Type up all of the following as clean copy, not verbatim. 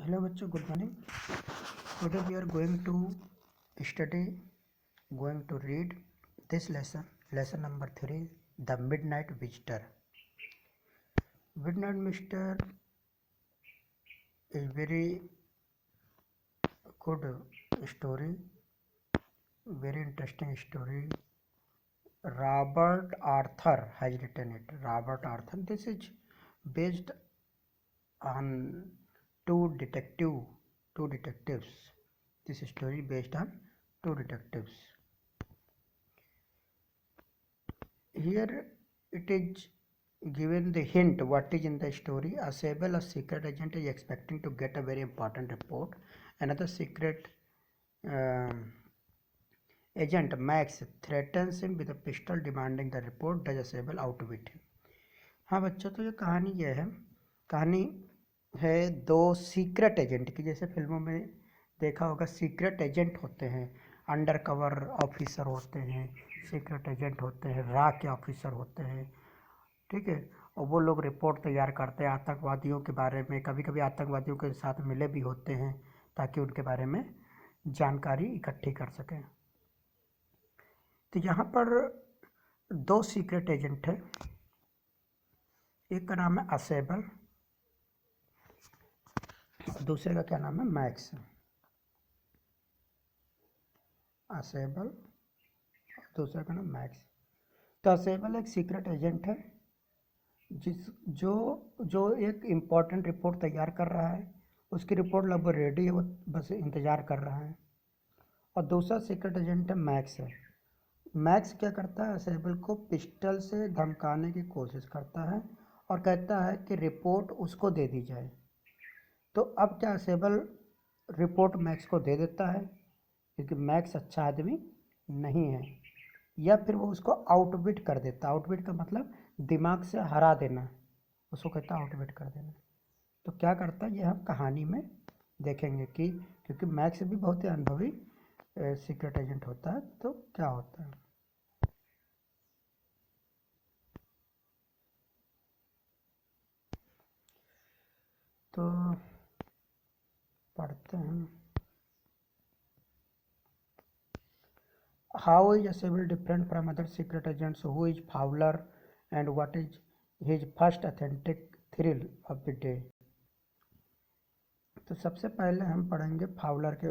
Hello बच्चों, good morning. Today we are going to study, going to read this lesson number 3, The Midnight Visitor. Midnight Visitor is very good story, very interesting story. Robert Arthur has written it. Robert Arthur. This is based on two detectives. This story based on two detectives. Here it is given the hint what is in the story. A Sable, a secret agent, is expecting to get a very important report. Another secret agent, Max, threatens him with a pistol, demanding the report. Does Sable outwit him? हाँ बच्चों, तो ये कहानी है दो secret agent की। जैसे फिल्मों में देखा होगा, सीक्रेट एजेंट होते हैं, अंडर कवर ऑफिसर होते हैं, सीक्रेट एजेंट होते हैं, रा के ऑफिसर होते हैं, ठीक है। और वो लोग रिपोर्ट तैयार करते हैं आतंकवादियों के बारे में, कभी कभी आतंकवादियों के साथ मिले भी होते हैं ताकि उनके बारे में जानकारी इकट्ठी कर सकें। तो यहाँ पर दो सीक्रेट एजेंट है, एक का नाम है असेबल, दूसरे का क्या नाम है, मैक्स। असेबल, दूसरे का नाम मैक्स। तो असेबल एक सीक्रेट एजेंट है जो एक इम्पॉर्टेंट रिपोर्ट तैयार कर रहा है। उसकी रिपोर्ट लगभग रेडी है, वो बस इंतज़ार कर रहा है। और दूसरा सीक्रेट एजेंट है मैक्स है। मैक्स क्या करता है, असेबल को पिस्टल से धमकाने की कोशिश करता है और कहता है कि रिपोर्ट उसको दे दी जाए। तो अब क्या, असेबल रिपोर्ट मैक्स को दे देता है क्योंकि मैक्स अच्छा आदमी नहीं है, या फिर वो उसको आउटविट कर देता। आउटविट का मतलब दिमाग से हरा देना, उसको कहता है आउटविट कर देना। तो क्या करता है ये हम कहानी में देखेंगे कि क्योंकि मैक्स भी बहुत ही अनुभवी सीक्रेट एजेंट होता है, तो क्या होता है। तो पढ़ते हैं। How is Sable different from other secret agents? Who is Fowler and what is his first authentic thrill of the day? तो सबसे पहले हम पढ़ेंगे फाउलर के,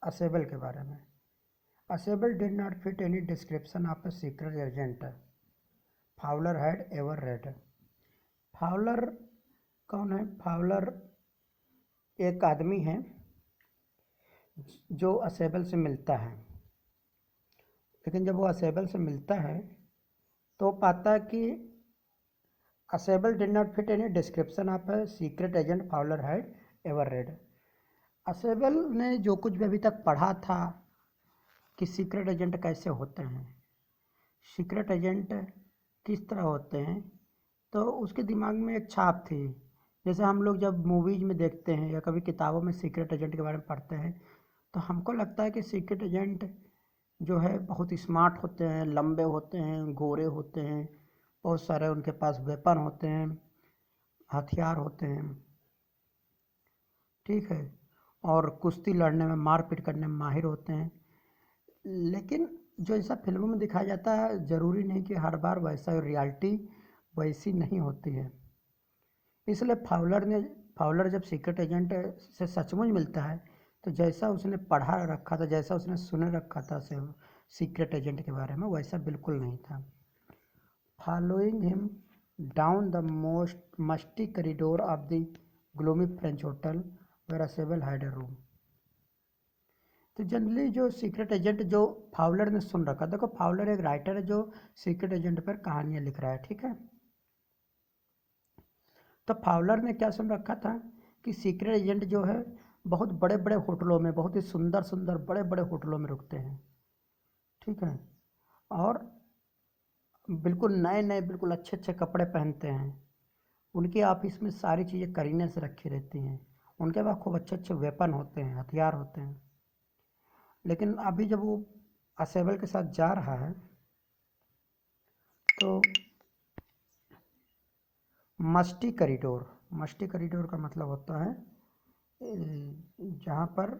असेबल के बारे में। Ausable did not fit any description of a secret agent Fowler had ever read. Fowler कौन है? फाउलर एक आदमी है जो असेबल से मिलता है, लेकिन जब वो असेबल से मिलता है तो पाता है कि Ausable did not fit any description of a secret agent Fowler had ever read. Ausable ने जो कुछ भी अभी तक पढ़ा था कि सीक्रेट एजेंट कैसे होते हैं, सीक्रेट एजेंट किस तरह होते हैं, तो उसके दिमाग में एक छाप थी। जैसे हम लोग जब मूवीज़ में देखते हैं या कभी किताबों में सीक्रेट एजेंट के बारे में पढ़ते हैं, तो हमको लगता है कि सीक्रेट एजेंट जो है बहुत स्मार्ट होते हैं, लंबे होते हैं, गोरे होते हैं, बहुत सारे उनके पास वेपन होते हैं, हथियार होते हैं, ठीक है, और कुश्ती लड़ने में, मारपीट करने में माहिर होते हैं। लेकिन जो ऐसा फिल्मों में दिखाया जाता है, ज़रूरी नहीं कि हर बार वैसा, रियलिटी वैसी नहीं होती है। इसलिए फाउलर जब सीक्रेट एजेंट से सचमुच मिलता है, तो जैसा उसने पढ़ा रखा था, जैसा उसने सुन रखा था सीक्रेट एजेंट के बारे में, वैसा बिल्कुल नहीं था। Following him down the most musty corridor of the gloomy French hotel where Ausable had a room. तो जनरली जो सीक्रेट एजेंट जो फाउलर ने सुन रखा, देखो फाउलर एक राइटर है जो सीक्रेट एजेंट पर कहानियाँ लिख रहा है, ठीक है। तो फाउलर ने क्या सुन रखा था कि सीक्रेट एजेंट जो है बहुत बड़े बड़े होटलों में, बहुत ही सुंदर सुंदर बड़े बड़े होटलों में रुकते हैं, ठीक है, और बिल्कुल नए नए, बिल्कुल अच्छे अच्छे कपड़े पहनते हैं। उनके ऑफिस में सारी चीज़ें करीने से रखी रहती हैं, उनके पास खूब अच्छे अच्छे वेपन होते हैं, हथियार होते हैं। लेकिन अभी जब वो असेबल के साथ जा रहा है तो मस्टी कॉरिडोर का मतलब होता है जहाँ पर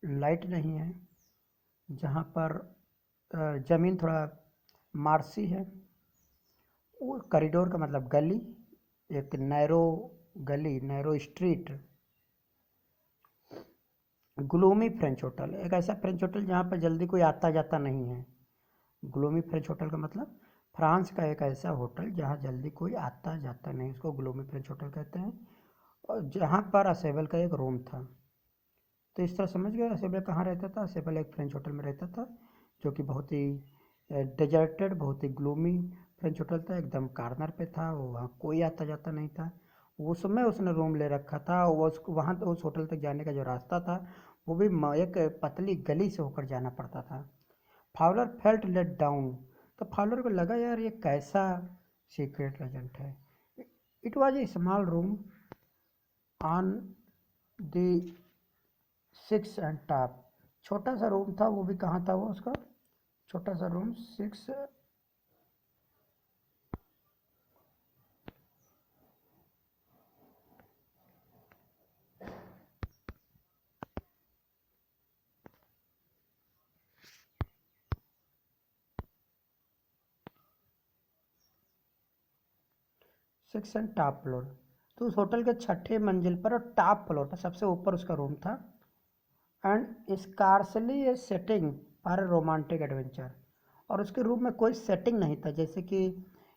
लाइट नहीं है, जहाँ पर ज़मीन थोड़ा मार्सी है, वो कॉरिडोर का मतलब गली, एक नैरो गली, narrow street. Gloomy French hotel, एक ऐसा फ्रेंच होटल जहाँ पर जल्दी कोई आता जाता नहीं है। ग्लूमी फ्रेंच होटल का मतलब फ्रांस का एक ऐसा होटल जहाँ जल्दी कोई आता जाता नहीं, उसको ग्लूमी फ्रेंच होटल कहते हैं। और जहाँ पर असेबल का एक रूम था। तो इस तरह समझ गए असेबल कहाँ रहता था। असेबल एक फ्रेंच होटल में रहता था, जो कि बहुत ही डेजर्टेड, बहुत ही ग्लूमी फ्रेंच होटल था, एकदम कॉर्नर पे था, वो वहाँ कोई आता जाता नहीं था। उस समय उसने रूम ले रखा था, वो वहाँ उस होटल तक जाने का जो रास्ता था वो भी एक पतली गली से होकर जाना पड़ता था। फाउलर फेल्ट लेट डाउन, तो फाउलर को लगा यार ये कैसा सीक्रेट एजेंट है। It was a small room on the six and top, छोटा सा रूम था, वो भी कहाँ था वो उसका छोटा सा room, six and top floor. तो उस होटल के छठे मंजिल पर और टॉप फ्लोर पर सबसे ऊपर उसका रूम था। And scarcely A setting for a romantic adventure, और उसके रूम में कोई सेटिंग नहीं था। जैसे कि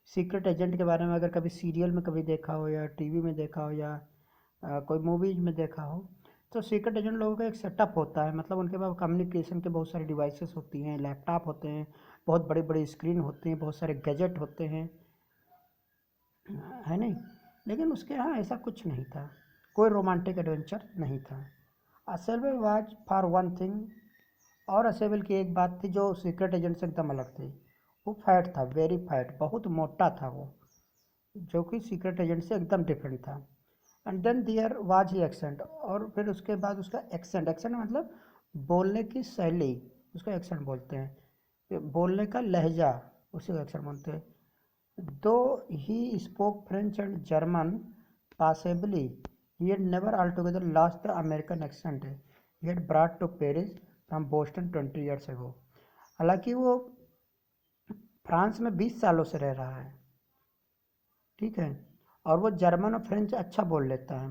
सीक्रेट एजेंट के बारे में अगर कभी सीरियल में कभी देखा हो या टीवी में देखा हो या कोई मूवीज में देखा हो, तो सीक्रेट एजेंट लोगों का एक सेटअप होता है, मतलब उनके पास कम्युनिकेशन के बहुत सारी डिवाइसेस होती हैं, लैपटॉप होते हैं, बहुत बड़ी बड़ी स्क्रीन होती हैं, बहुत सारे गैजेट होते हैं, है नहीं। लेकिन उसके यहाँ ऐसा कुछ नहीं था, कोई रोमांटिक एडवेंचर नहीं था। असेबल वाज फॉर वन थिंग, और असेबल की एक बात थी जो सीक्रेट एजेंट से एकदम अलग थी, वो फैट था, वेरी फैट, बहुत मोटा था वो, जो कि सीक्रेट एजेंट से एकदम डिफरेंट था। एंड देन दियर वाज ही एक्सेंट, और फिर उसके बाद उसका एक्सेंट, एक्सेंट मतलब बोलने की शैली, उसको एक्सेंट बोलते हैं, बोलने का लहजा, उसी को एक्सेंट बोलते हैं। Though he spoke French and German passably, he had never altogether lost the American accent he had brought to Paris from Boston 20 years ago. हालांकि वो फ्रांस में 20 सालों से रह रहा है, ठीक है, और वो जर्मन और फ्रेंच अच्छा बोल लेता है,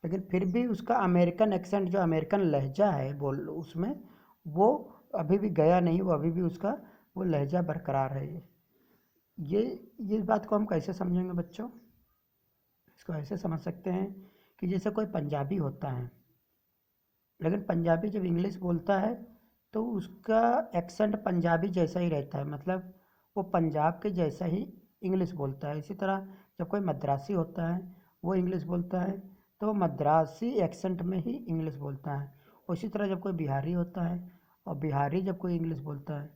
लेकिन फिर भी उसका अमेरिकन एक्सेंट, जो अमेरिकन लहजा है बोल उसमें, वो अभी भी गया नहीं, वो अभी भी उसका वो लहजा बरकरार है। ये इस बात को हम कैसे समझेंगे बच्चों, इसको ऐसे समझ सकते हैं कि जैसे कोई पंजाबी होता है, लेकिन पंजाबी जब इंग्लिश बोलता है तो उसका एक्सेंट पंजाबी जैसा ही रहता है, मतलब वो पंजाब के जैसा ही इंग्लिश बोलता है। इसी तरह जब कोई मद्रासी होता है, वो इंग्लिश बोलता है तो मद्रासी एक्सेंट में ही इंग्लिश बोलता है। उसी तरह जब कोई बिहारी होता है और बिहारी जब कोई इंग्लिश बोलता है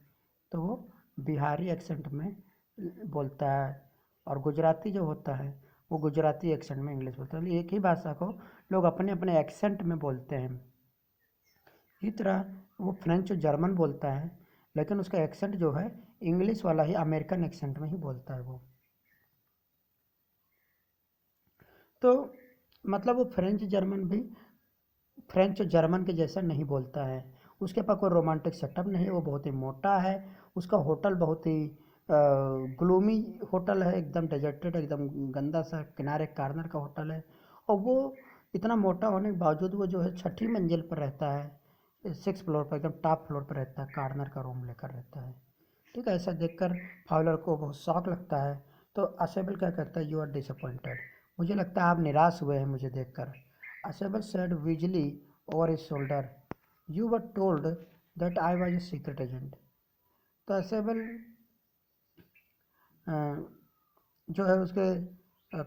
तो वो बिहारी एक्सेंट में बोलता है, और गुजराती जो होता है वो गुजराती एक्सेंट में इंग्लिश बोलता है। एक ही भाषा को लोग अपने अपने एक्सेंट में बोलते हैं। इसी तरह वो फ्रेंच और जर्मन बोलता है, लेकिन उसका एक्सेंट जो है इंग्लिश वाला ही, अमेरिकन एक्सेंट में ही बोलता है वो। तो मतलब वो फ्रेंच और जर्मन के जैसा नहीं बोलता है। उसके पास कोई रोमांटिक सेटअप नहीं है, वो बहुत ही मोटा है, उसका होटल बहुत ही ग्लूमी होटल है, एकदम डेजर्टेड, एकदम गंदा सा किनारे कार्नर का होटल है। और वो इतना मोटा होने के बावजूद वो जो है छठी मंजिल पर रहता है, सिक्स फ्लोर पर, एकदम टॉप फ्लोर पर रहता है, कार्नर का रूम लेकर रहता है। ठीक है, ऐसा देखकर फाउलर को बहुत शौक लगता है। तो असेबल क्या करता है, यू आर डिसअपॉइंटेड, मुझे लगता है आप निराश हुए हैं मुझे देखकर। असेबल सेड विजली over his shoulder, you were told that I was a secret agent. तो असेबल जो है उसके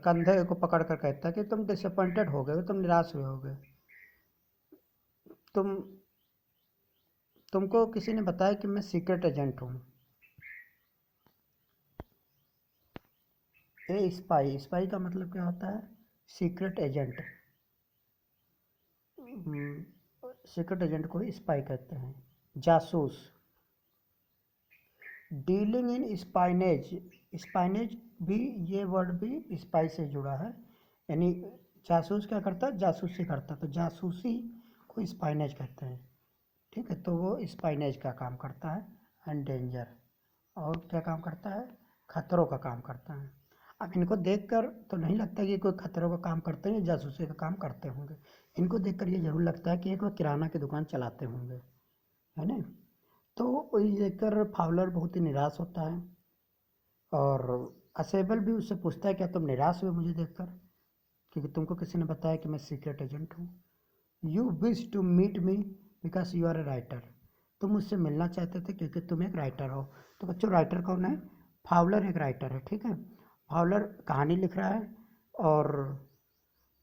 कंधे को पकड़ कर कहता है कि तुम डिसअपॉइंटेड हो गए, तुम निराश हुए होगे, तुम तुमको किसी ने बताया कि मैं सीक्रेट एजेंट हूँ। ए स्पाई, स्पाई का मतलब क्या होता है, सीक्रेट एजेंट। सीक्रेट एजेंट को स्पाई कहते हैं, जासूस। डीलिंग इन स्पाइनेज, स्पाइनेज भी, ये वर्ड भी स्पाई से जुड़ा है, यानी जासूस क्या करता है, जासूसी करता है, तो जासूसी को स्पाइनेज कहते हैं। ठीक है, तो वो स्पाइनेज का काम करता है, एंड डेंजर, और क्या काम करता है, खतरों का काम करता है। अब इनको देखकर तो नहीं लगता कि कोई खतरों का काम करते हैं या जासूसी का काम करते होंगे। इनको देखकर ये जरूर लगता है कि एक वो किराना की दुकान चलाते होंगे, है ना। तो ये देखकर फाउलर बहुत ही निराश होता है, और असेबल भी उससे पूछता है क्या तुम निराश हुए मुझे देखकर, क्योंकि तुमको किसी ने बताया कि मैं सीक्रेट एजेंट हूँ। You wish to meet me because you are a writer, तुम मुझसे मिलना चाहते थे क्योंकि तुम एक राइटर हो। तो बच्चों, राइटर कौन है, फाउलर एक राइटर है। ठीक है, फाउलर कहानी लिख रहा है, और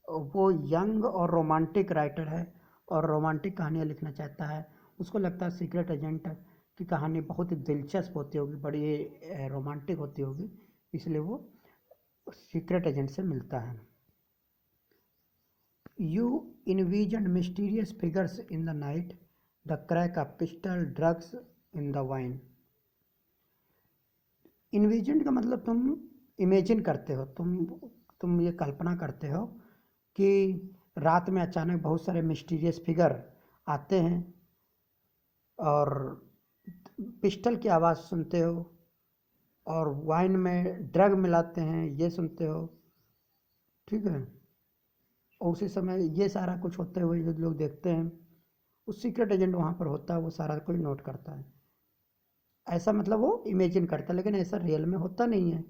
वो यंग और रोमांटिक राइटर है, और रोमांटिक कहानियाँ लिखना चाहता है। उसको लगता है सीक्रेट एजेंट की कहानी बहुत ही दिलचस्प होती होगी, बड़ी रोमांटिक होती होगी, इसलिए वो सीक्रेट एजेंट से मिलता है। You envisioned mysterious figures in the night, the crack of pistol, drugs in the wine. Envisioned का मतलब तुम इमेजिन करते हो, तुम ये कल्पना करते हो कि रात में अचानक बहुत सारे मिस्टीरियस फिगर आते हैं, और पिस्टल की आवाज़ सुनते हो, और वाइन में ड्रग मिलाते हैं ये सुनते हो। ठीक है, और उसी समय ये सारा कुछ होते हुए जो लोग देखते हैं, उस सीक्रेट एजेंट वहाँ पर होता है, वो सारा कोई नोट करता है। ऐसा मतलब वो इमेजिन करता है, लेकिन ऐसा रियल में होता नहीं है।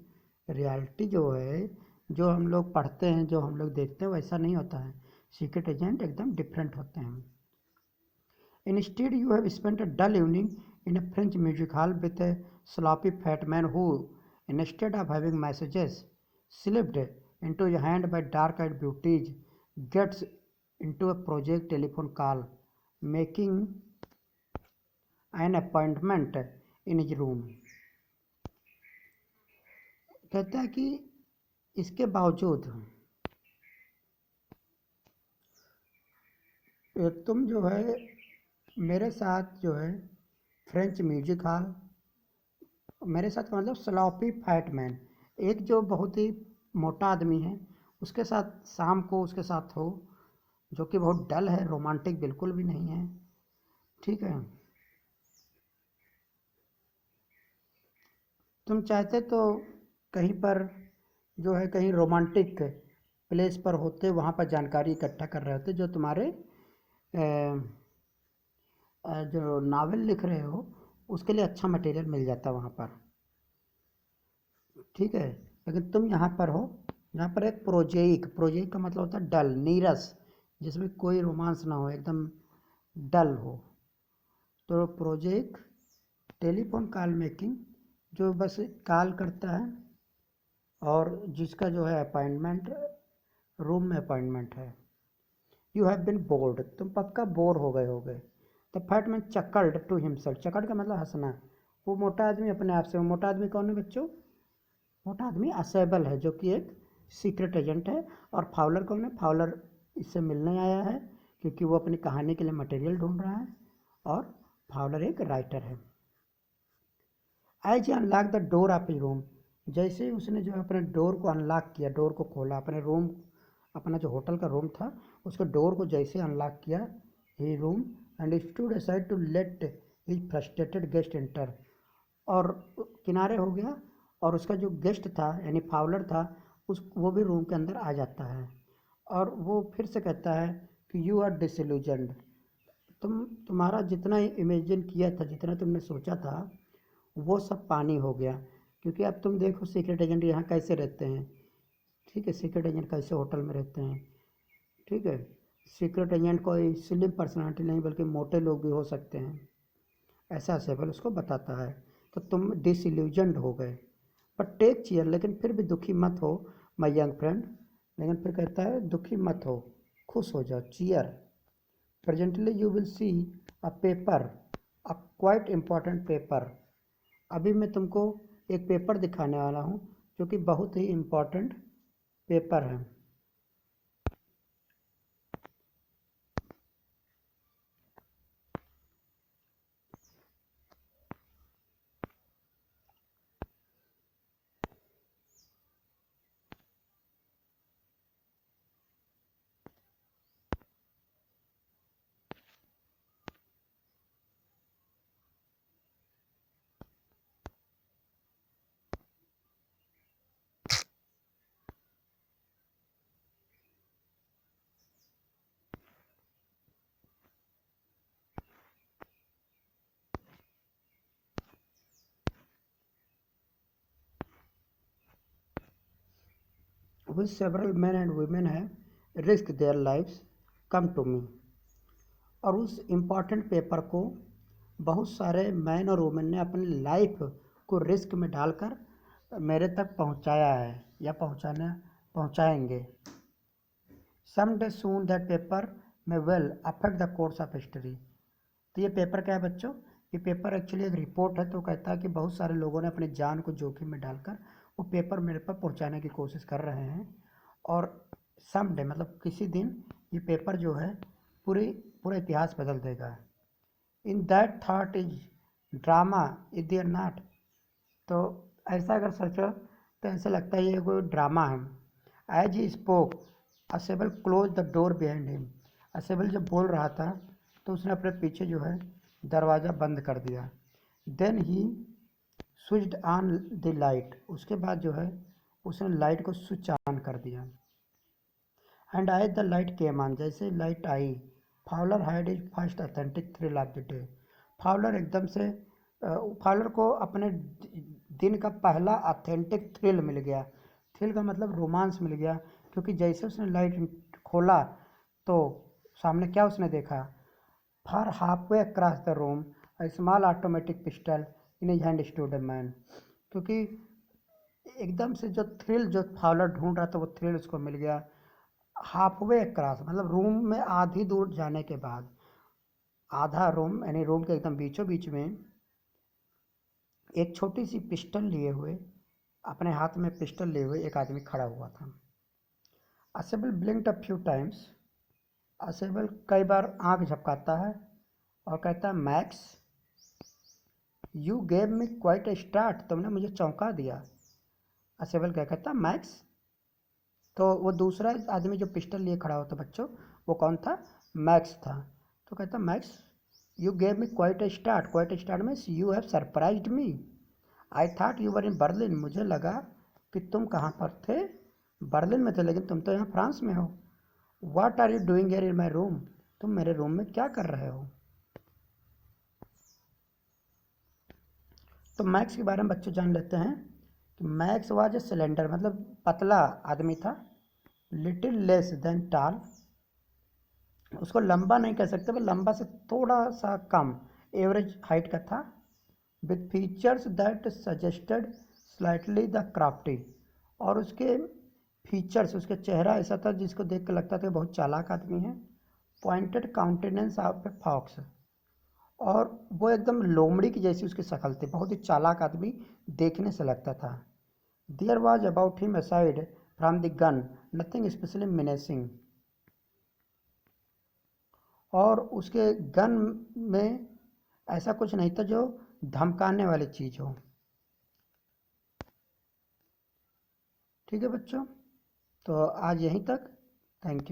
रियलिटी जो है, जो हम लोग पढ़ते हैं, जो हम लोग देखते हैं, वैसा नहीं होता है। सीक्रेट एजेंट एकदम डिफरेंट होते हैं। Instead, you have spent a dull evening in a French music hall with a sloppy fat man who, instead of having messages slipped into your hand by dark-eyed beauties, gets into a project telephone call, making an appointment in his room. कहता है कि इसके बावजूद तुम जो है मेरे साथ जो है फ्रेंच म्यूजिक हॉल, मेरे साथ का मतलब स्लॉपी फैट मैन, एक जो बहुत ही मोटा आदमी है, उसके साथ शाम को उसके साथ हो, जो कि बहुत डल है, रोमांटिक बिल्कुल भी नहीं है। ठीक है, तुम चाहते तो कहीं पर जो है कहीं रोमांटिक प्लेस पर होते, वहाँ पर जानकारी इकट्ठा कर रहे होते, जो तुम्हारे जो नावल लिख रहे हो उसके लिए अच्छा मटेरियल मिल जाता वहाँ पर। ठीक है, लेकिन तुम यहाँ पर हो, यहाँ पर एक प्रोजेइक, प्रोजेइक का मतलब होता है डल, नीरस, जिसमें कोई रोमांस ना हो, एकदम डल हो। तो प्रोजेइक टेलीफोन कॉल मेकिंग, जो बस कॉल करता है, और जिसका जो है अपॉइंटमेंट रूम में अपॉइंटमेंट है। यू हैव बिन बोर्ड, तुम पक्का बोर हो गए। The fat man chuckled to himself, chuckled का मतलब हंसना। वो मोटा आदमी अपने आप से, वो मोटा आदमी कौन है बच्चों, मोटा आदमी असेबल है, जो कि एक सीक्रेट एजेंट है। और फाउलर कौन है, फाउलर इससे मिलने आया है क्योंकि वो अपनी कहानी के लिए मटेरियल ढूंढ रहा है, और फाउलर एक राइटर है। As he unlock the door of a room, जैसे ही उसने जो है अपने डोर को अनलॉक किया, डोर को खोला, अपने रूम, अपना जो होटल का रूम था उसके डोर को जैसे अनलॉक किया, he room, and stood aside to let his frustrated guest enter, और किनारे हो गया, और उसका जो गेस्ट था यानी फाउलर था, उस वो भी रूम के अंदर आ जाता है, और वो फिर से कहता है कि यू आर डिसइल्यूजन्ड, तुम्हारा जितना इमेजिन किया था, जितना तुमने सोचा था, वो सब पानी हो गया। क्योंकि अब तुम देखो सीक्रेट एजेंट यहाँ कैसे रहते हैं। ठीक है, सीक्रेट एजेंट कैसे होटल में रहते हैं। ठीक है, सीक्रेट एजेंट कोई स्लिम पर्सनालिटी नहीं बल्कि मोटे लोग भी हो सकते हैं, ऐसा सेबल उसको बताता है। तो तुम डिसइल्यूजन्ड हो गए, बट टेक चीयर, लेकिन फिर भी दुखी मत हो माय यंग फ्रेंड, लेकिन फिर कहता है दुखी मत हो, खुश हो जाओ, cheer. Presently you will see a paper, a quite important paper, अभी मैं तुमको एक पेपर दिखाने वाला हूँ जो कि बहुत ही इम्पोर्टेंट पेपर है। which several men and women have risked their lives come to me। और उस इम्पॉर्टेंट पेपर को बहुत सारे मैन और वुमेन ने अपनी लाइफ को रिस्क में डालकर मेरे तक पहुंचाया है या पहुंचाएंगे। Some day soon that paper may well affect the course of history. तो ये पेपर क्या है बच्चों? ये पेपर एक्चुअली एक रिपोर्ट है। तो कहता है कि बहुत सारे लोगों ने अपनी जान को जोखिम में डालकर वो पेपर मेरे पर पहुंचाने की कोशिश कर रहे हैं। और सम डे मतलब किसी दिन ये पेपर जो है पूरा इतिहास बदल देगा। In that thought is drama is there not. तो ऐसा अगर सोचो तो ऐसा लगता है ये कोई ड्रामा है। As he spoke Ausable closed the door behind him. Ausable जब बोल रहा था तो उसने अपने पीछे जो है दरवाज़ा बंद कर दिया। Then he switched on the light. उसके बाद जो है उसने लाइट को स्विच ऑन कर दिया। And I the light came on. जैसे लाइट आई, Fowler had his first authentic thrill of the day. Fowler एकदम से फाउलर को अपने दिन का पहला ऑथेंटिक थ्रिल मिल गया। थ्रिल का मतलब रोमांस मिल गया, क्योंकि जैसे उसने लाइट खोला तो सामने क्या उसने देखा? For half way across the room a small automatic pistol in his hand stood a man. क्योंकि एकदम से जो थ्रिल जो फाउलर ढूंढ रहा था वो थ्रिल उसको मिल गया। हाफ वे अक्रॉस मतलब रूम में आधी दूर जाने के बाद, आधा रूम यानी रूम के एकदम बीचों बीच में एक छोटी सी पिस्टल लिए हुए, अपने हाथ में पिस्टल लिए हुए एक आदमी खड़ा हुआ था। असेबल ब्लिंक्ड अ फ्यू टाइम्स। असेबल कई बार आंख झपकाता है और कहता है, max you gave me quite a start. तुमने मुझे चौंका दिया। असेबल क्या कहता? मैक्स। तो वो दूसरा आदमी जो पिस्टल लिए खड़ा होता बच्चों, वो कौन था? मैक्स था। तो कहता, max you gave me quite a start. Quite a start means you have surprised me. I thought you were in Berlin. मुझे लगा कि तुम कहाँ पर थे? बर्लिन में थे, लेकिन तुम तो यहाँ फ्रांस में हो। What are you doing here in my room. तुम मेरे रूम में क्या कर रहे हो? तो मैक्स के बारे में बच्चों जान लेते हैं कि मैक्स वाज ए सिलेंडर मतलब पतला आदमी था। Little less than tall. उसको लंबा नहीं कह सकते, पर लंबा से थोड़ा सा कम, एवरेज हाइट का था। With features that suggested slightly the crafty. और उसके फीचर्स, उसका चेहरा ऐसा था जिसको देख कर लगता था बहुत चालाक आदमी है। Pointed countenance of a fox. और वो एकदम लोमड़ी की जैसी उसकी शक्ल थी, बहुत ही चालाक आदमी देखने से लगता था। There was about him aside from the gun nothing specially menacing. और उसके गन में ऐसा कुछ नहीं था जो धमकाने वाली चीज़ हो। ठीक है बच्चों, तो आज यहीं तक। Thank you.